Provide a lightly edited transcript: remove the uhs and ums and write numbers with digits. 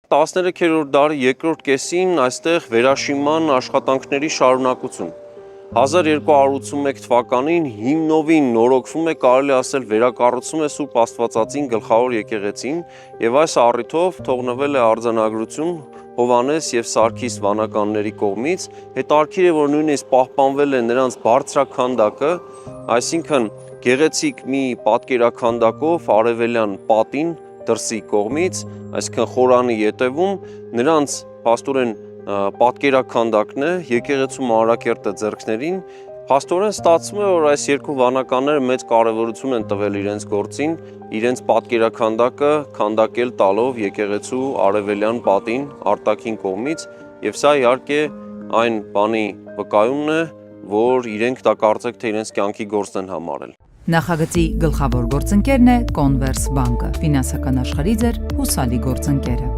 13-րդ դարի երկրորդ կեսին այստեղ վերաշինման աշխատանքների շարունակություն։ 1281 թվականին հիմնովին նորոգվում է, կարելի ասել վերակառուցում է Սուրբ Աստվածածին գլխավոր եկեղեցին եւ այս առիթով թողնվել է արձանագրություն Հովանես եւ Սարգիս վանականների կողմից, հետարքիր է, որ նույնիսկ պահպանվել է նրանց բարձրաքանդակը, այսինքն գեղեցիկ մի պատկերաքանդակով արևելյան պատին դրսի կողմից, այսինքն խորանի ետևում նրանց փաստորեն պատկերաքանդակն է, եկեղեցու Մանրակերտը ձեռքներին, փաստորեն ստացվում է, որ այս երկու վանականները մեծ կարևորություն են տվել իրենց գործին, իրենց պատկերաքանդակը քանդակել տալով եկեղեցու արևելյան պատին արտաքին կողմից, եւ սա իհարկե այն բանի վկայումն է, որ իրենք դա կարծեք թե իրենց կյանքի գործն են համարել։ Նախագծի գլխավոր գործընկերն է Converse բանկը, ֆինանսական աշխարհի ձեր հուսալի գործընկերը։